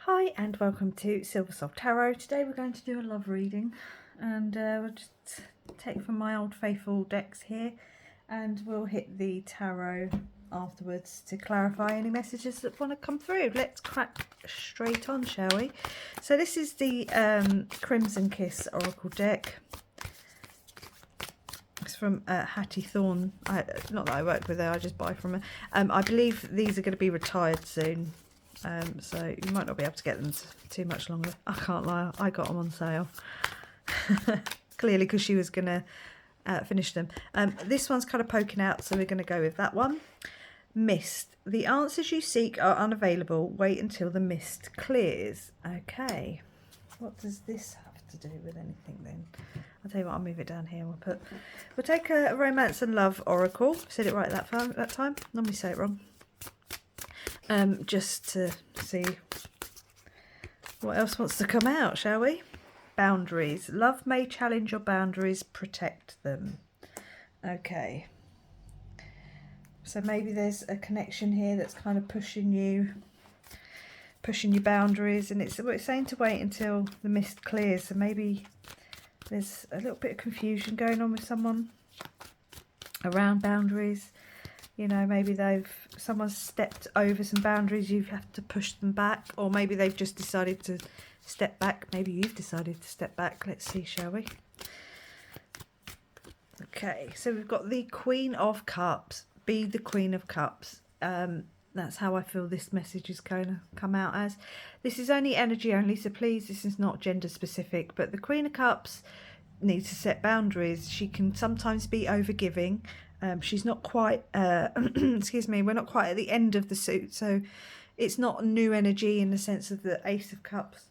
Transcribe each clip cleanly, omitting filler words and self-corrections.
Hi and welcome to Silversoft Tarot. Today we're going to do a love reading and we'll just take from my old faithful decks here and we'll hit the tarot afterwards to clarify any messages that want to come through. Let's crack straight on, shall we? So this is the Crimson Kiss Oracle deck. It's from Hattie Thorne. Not that I work with her, I just buy from her. I believe these are going to be retired soon. So you might not be able to get them too much longer. I can't lie, I got them on sale. Clearly because she was going to finish them. This one's kind of poking out, so we're going to go with that one. Mist. The answers you seek are unavailable. Wait until the mist clears. Okay. What does this have to do with anything then? I'll tell you what, I'll move it down here. We'll take a romance and love oracle. Said it right that time. Normally say it wrong. Just to see what else wants to come out, shall we? Boundaries. Love may challenge your boundaries, protect them. Okay. So maybe there's a connection here that's kind of pushing your boundaries, and it's saying to wait until the mist clears. So maybe there's a little bit of confusion going on with someone around boundaries. You know, maybe someone's stepped over some boundaries, you have to push them back, or maybe they've just decided to step back. Maybe you've decided to step back. Let's see, shall we? Okay, so we've got the Queen of Cups. Be the Queen of Cups. That's how I feel this message is going to come out as. This is only energy only, so please, this is not gender specific, but the Queen of Cups needs to set boundaries. She can sometimes be overgiving. She's not quite, excuse me, we're not quite at the end of the suit, so it's not new energy in the sense of the Ace of Cups,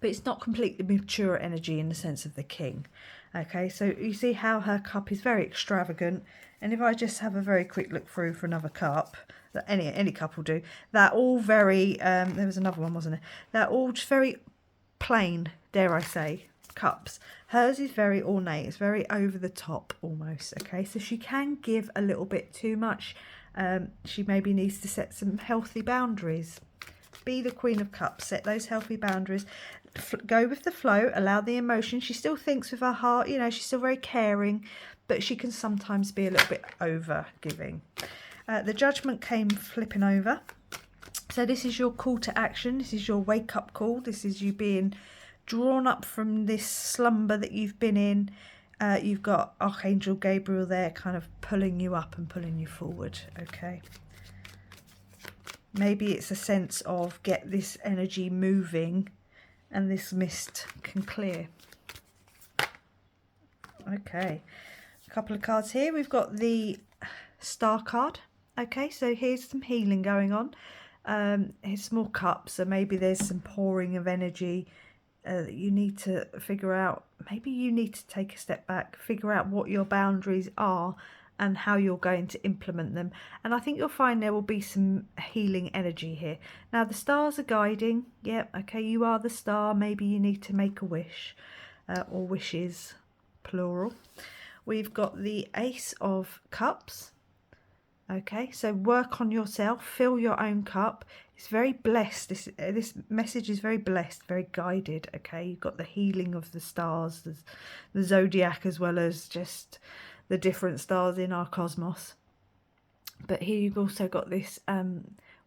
but it's not completely mature energy in the sense of the King. Okay, so you see how her cup is very extravagant, and if I just have a very quick look through for another cup, that any cup will do, they're all very, there was another one, wasn't there? They're all just very plain, dare I say, cups. Hers is very ornate, it's very over the top almost. Okay, so she can give a little bit too much. She maybe needs to set some healthy boundaries. Be the Queen of Cups, set those healthy boundaries, go with the flow, allow the emotion. She still thinks with her heart, you know, she's still very caring, but she can sometimes be a little bit over giving. The Judgment came flipping over. So this is your call to action, this is your wake up call, this is you being drawn up from this slumber that you've been in. You've got Archangel Gabriel there kind of pulling you up and pulling you forward. Okay, maybe it's a sense of get this energy moving and this mist can clear. Okay, a couple of cards here. We've got the Star card. Okay, so here's some healing going on. Here's more cups, so maybe there's some pouring of energy that you need to figure out. Maybe you need to take a step back, figure out what your boundaries are and how you're going to implement them. And I think you'll find there will be some healing energy here. Now the stars are guiding. Yep, okay, you are the star. Maybe you need to make a wish, or wishes, plural. We've got the Ace of Cups. Okay, so work on yourself, fill your own cup. It's very blessed. This message is very blessed, very guided. Okay, you've got the healing of the stars, the zodiac, as well as just the different stars in our cosmos. But here you've also got this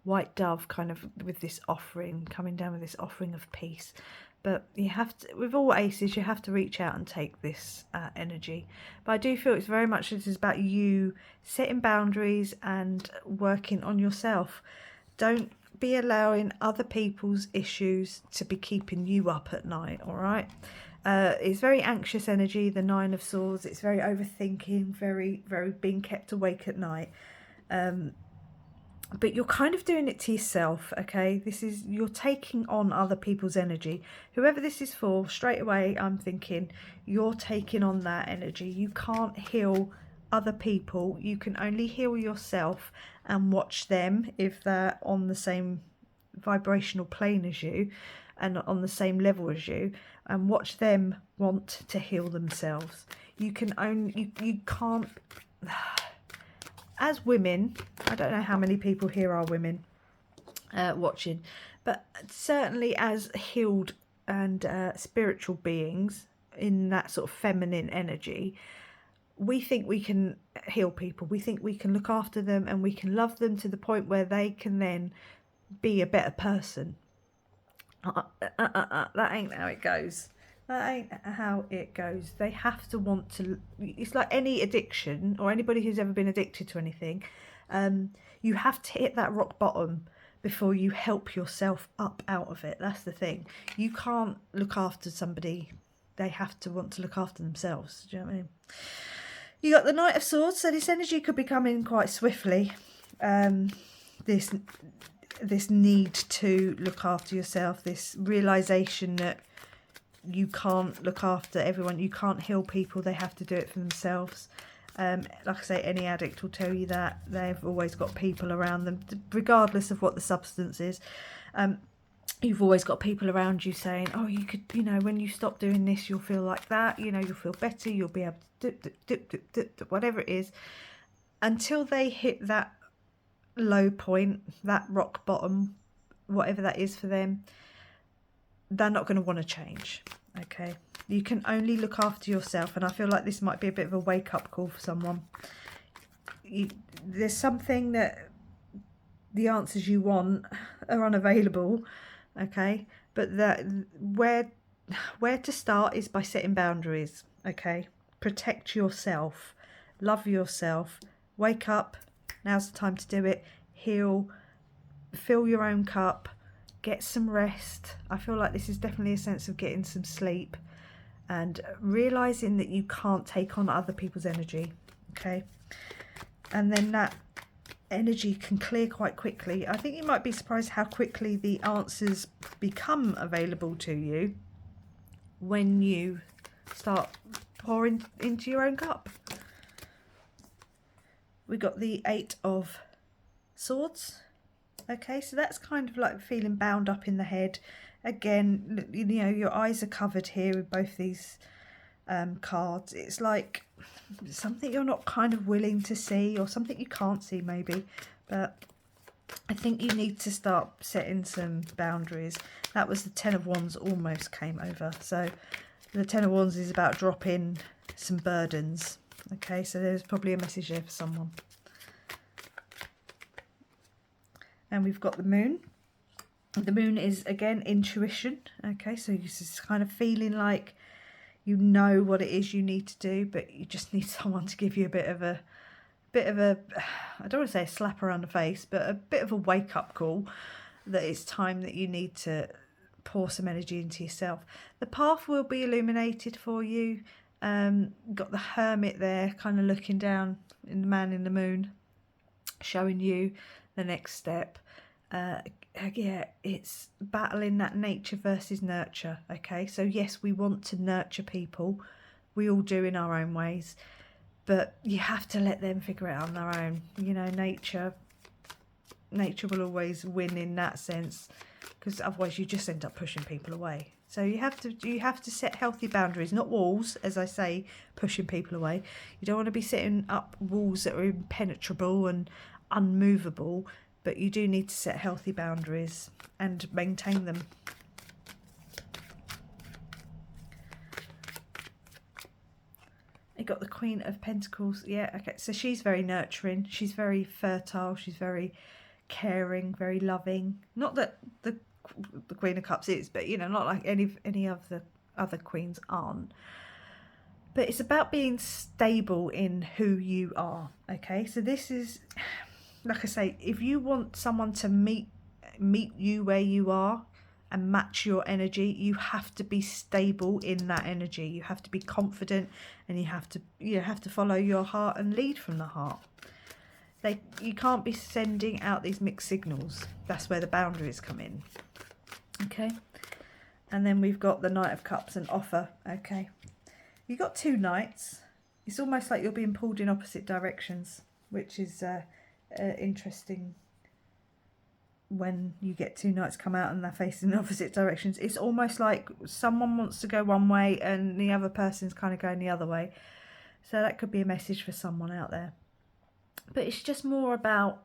white dove kind of with this offering, coming down with this offering of peace. But you have to, with all aces, you have to reach out and take this energy. But I do feel it's very much, this is about you setting boundaries and working on yourself. Don't be allowing other people's issues to be keeping you up at night, all right? It's very anxious energy, the Nine of Swords. It's very overthinking, very, very being kept awake at night. But you're kind of doing it to yourself, okay? You're taking on other people's energy. Whoever this is for, straight away I'm thinking you're taking on that energy. You can't heal other people. You can only heal yourself and watch them if they're on the same vibrational plane as you and on the same level as you, and watch them want to heal themselves. You can't... As women, I don't know how many people here are women, watching. But certainly as healed and spiritual beings in that sort of feminine energy, we think we can heal people. We think we can look after them and we can love them to the point where they can then be a better person. That ain't how it goes. That ain't how it goes. They have to want to. It's like any addiction or anybody who's ever been addicted to anything. You have to hit that rock bottom before you help yourself up out of it. That's the thing. You can't look after somebody. They have to want to look after themselves. Do you know what I mean? You got the Knight of Swords, so this energy could be coming quite swiftly. This need to look after yourself, this realisation that you can't look after everyone, you can't heal people, they have to do it for themselves. Like I say, any addict will tell you that. They've always got people around them, regardless of what the substance is. You've always got people around you saying, oh, you could, when you stop doing this, you'll feel like that, you'll feel better, you'll be able to do whatever it is. Until they hit that low point, that rock bottom, whatever that is for them, they're not going to want to change. Okay, you can only look after yourself, and I feel like this might be a bit of a wake-up call for someone. There's something that the answers you want are unavailable, okay, but that where to start is by setting boundaries. Okay, protect yourself, love yourself, wake up. Now's the time to do it. Heal, fill your own cup, get some rest. I feel like this is definitely a sense of getting some sleep and realising that you can't take on other people's energy, okay? And then that energy can clear quite quickly. I think you might be surprised how quickly the answers become available to you when you start pouring into your own cup. We got the 8 of Swords. Okay, so that's kind of like feeling bound up in the head. Again, your eyes are covered here with both these cards. It's like something you're not kind of willing to see, or something you can't see maybe. But I think you need to start setting some boundaries. That was the 10 of Wands almost came over. So the 10 of Wands is about dropping some burdens. Okay, so there's probably a message there for someone. And we've got the Moon. The Moon is, again, intuition. Okay, so you're just kind of feeling like you know what it is you need to do, but you just need someone to give you a bit of a, I don't want to say a slap around the face, but a bit of a wake-up call that it's time that you need to pour some energy into yourself. The path will be illuminated for you. Got the Hermit there kind of looking down in the Man in the Moon, showing you the next step. Yeah, it's battling that nature versus nurture. Okay, so yes, we want to nurture people, we all do in our own ways, but you have to let them figure it out on their own. Nature will always win in that sense, because otherwise you just end up pushing people away. So you have to set healthy boundaries, not walls, as I say, pushing people away. You don't want to be setting up walls that are impenetrable and unmovable, but you do need to set healthy boundaries and maintain them. You got the Queen of Pentacles. Yeah, okay, so she's very nurturing, she's very fertile, she's very caring, very loving. Not that the Queen of Cups is, but not like any of the other queens aren't. But it's about being stable in who you are. Okay, so this is, like I say, if you want someone to meet you where you are and match your energy, you have to be stable in that energy. You have to be confident, and you have to follow your heart and lead from the heart. You can't be sending out these mixed signals. That's where the boundaries come in. Okay, and then we've got the Knight of Cups and offer. Okay, you got 2 knights. It's almost like you're being pulled in opposite directions, which is interesting. When you get 2 knights come out and they're facing in opposite directions, it's almost like someone wants to go one way and the other person's kind of going the other way. So that could be a message for someone out there. But it's just more about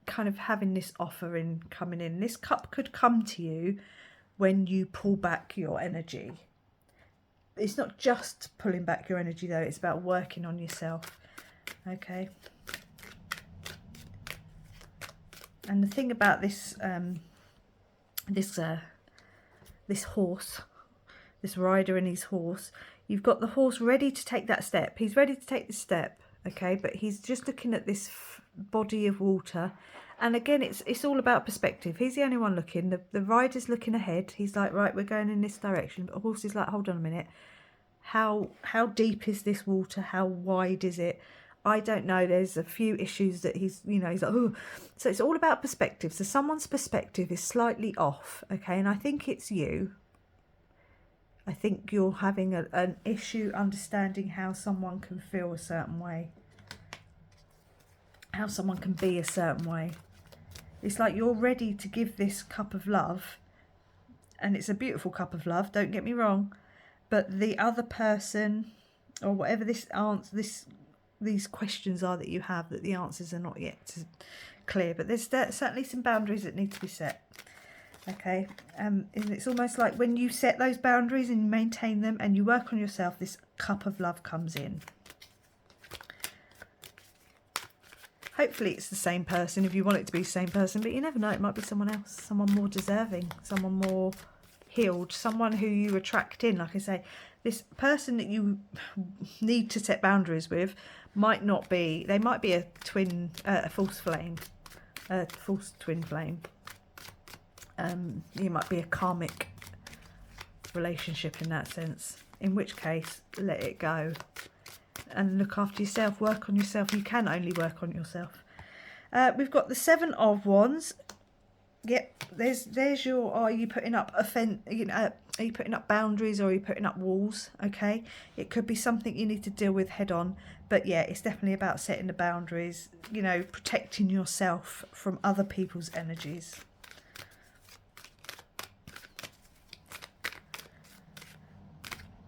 kind of having this offer in coming in. This cup could come to you when you pull back your energy. It's not just pulling back your energy though, it's about working on yourself. Okay. And the thing about this this horse, this rider and his horse, you've got the horse ready to take that step. He's ready to take the step, okay, but he's just looking at this body of water. And again, it's all about perspective. He's the only one looking. The rider's looking ahead. He's like, right, we're going in this direction. But the horse is like, hold on a minute. How deep is this water? How wide is it? I don't know. There's a few issues that he's like, oh. So it's all about perspective. So someone's perspective is slightly off, okay? And I think it's you. I think you're having an issue understanding how someone can feel a certain way. How someone can be a certain way. It's like you're ready to give this cup of love. And it's a beautiful cup of love, don't get me wrong. But the other person, or whatever these questions are that you have, that the answers are not yet clear. But there's certainly some boundaries that need to be set. Okay, and it's almost like when you set those boundaries and you maintain them and you work on yourself, this cup of love comes in. Hopefully it's the same person if you want it to be the same person, but you never know, it might be someone else, someone more deserving, someone more healed, someone who you attract in. Like I say, this person that you need to set boundaries with might not be, they might be a false flame, a false twin flame. You might be a karmic relationship in that sense, in which case let it go and look after yourself, work on yourself. You can only work on yourself. We've got the Seven of Wands. Yep, there's your, are you putting up are you putting up boundaries, or are you putting up walls? Okay, it could be something you need to deal with head on, but yeah, it's definitely about setting the boundaries, protecting yourself from other people's energies.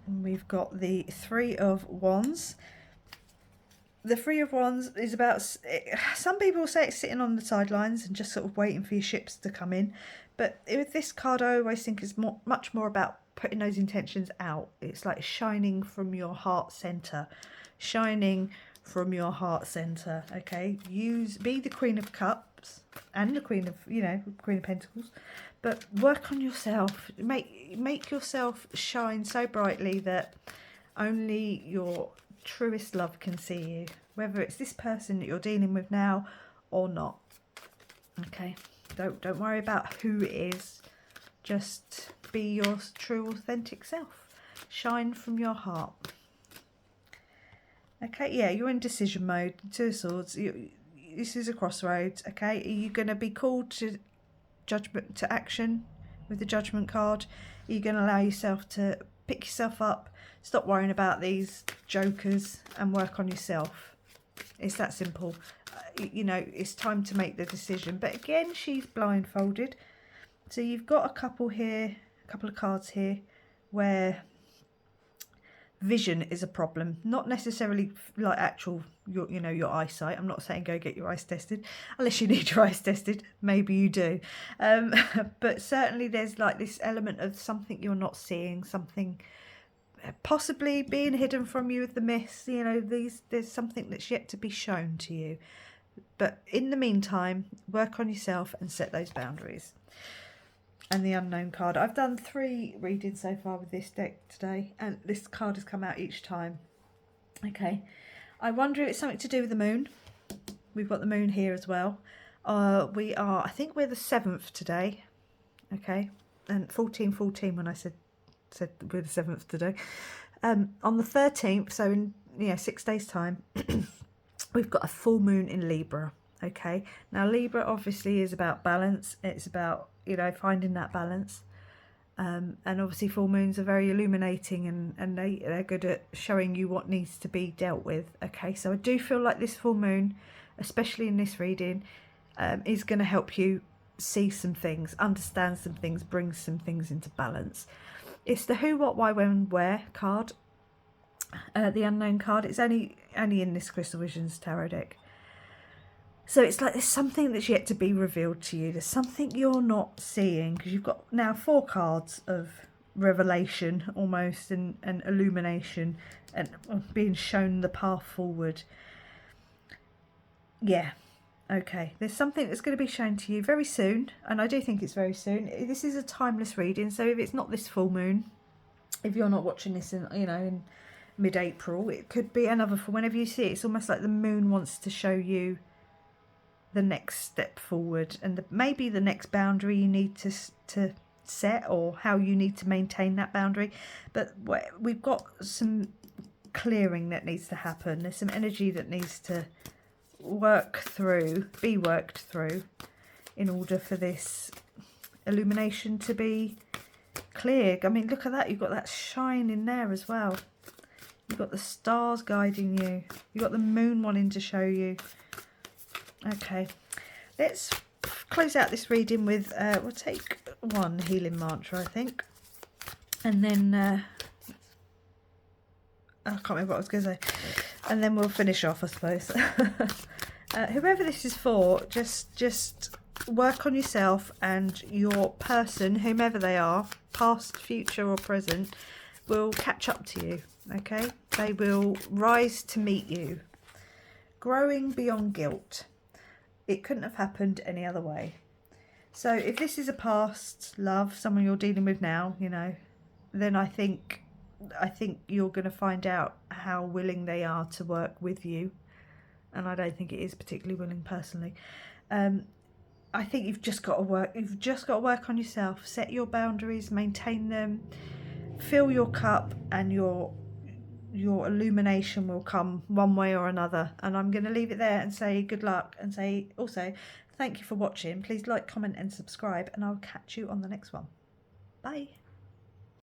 And we've got the Three of Wands. The Three of Wands is about, some people say it's sitting on the sidelines and just sort of waiting for your ships to come in. But with this card, I always think it's much more about putting those intentions out. It's like shining from your heart center. Shining from your heart center, okay? Be the Queen of Cups and the Queen of, Queen of Pentacles. But work on yourself. Make yourself shine so brightly that only your truest love can see you, whether it's this person that you're dealing with now or not. Okay, don't worry about who it is. Just be your true authentic self. Shine from your heart. Okay, yeah, you're in decision mode. Two of Swords. This is a crossroads. Okay, are you going to be called to judgment, to action with the Judgment card? Are you going to allow yourself to pick yourself up, stop worrying about these jokers and work on yourself? It's that simple. It's time to make the decision. But again, she's blindfolded. So you've got a couple of cards here where vision is a problem, not necessarily like actual your eyesight. I'm not saying go get your eyes tested unless you need your eyes tested, maybe you do, but certainly there's like this element of something you're not seeing, something possibly being hidden from you with the mist. There's something that's yet to be shown to you, but in the meantime, work on yourself and set those boundaries. And the Unknown card. I've done 3 readings so far with this deck today, and this card has come out each time. Okay, I wonder if it's something to do with the moon. We've got the moon here as well. I think we're the 7th today. Okay, and 14 when I said we're the 7th today. On the 13th, so in 6 days time, we've got a full moon in Libra. Okay, now Libra obviously is about balance. It's about finding that balance, and obviously full moons are very illuminating, and they're good at showing you what needs to be dealt with. Okay, so I do feel like this full moon, especially in this reading, is going to help you see some things, understand some things, bring some things into balance. It's the Who, What, Why, When, Where card, the Unknown card. It's only in this Crystal Visions tarot deck. So it's like there's something that's yet to be revealed to you. There's something you're not seeing, because you've got now 4 cards of revelation almost, and illumination, and being shown the path forward. Yeah. Okay, there's something that's going to be shown to you very soon, and I do think it's very soon. This is a timeless reading, so if it's not this full moon, if you're not watching this in, you know, in mid-April, it could be another full. Whenever you see it, it's almost like the moon wants to show you the next step forward, and maybe the next boundary you need to set, or how you need to maintain that boundary. But we've got some clearing that needs to happen. There's some energy that needs to be worked through in order for this illumination to be clear. I mean, look at that. You've got that shine in there as well. You've got the stars guiding you. You've got the moon wanting to show you. Okay, let's close out this reading with, we'll take one healing mantra, I think. And then, I can't remember what I was going to say. And then we'll finish off, I suppose. Whoever this is for, just work on yourself, and your person, whomever they are, past, future or present, will catch up to you, okay? They will rise to meet you. Growing beyond guilt. It couldn't have happened any other way. So if this is a past love, someone you're dealing with now, you know, then I think you're going to find out how willing they are to work with you. And I don't think it is particularly willing personally. I think you've just got to work on yourself. Set your boundaries, maintain them, fill your cup, and your illumination will come one way or another. And I'm going to leave it there and say good luck, and say also thank you for watching. Please like, comment and subscribe, and I'll catch you on the next one. Bye.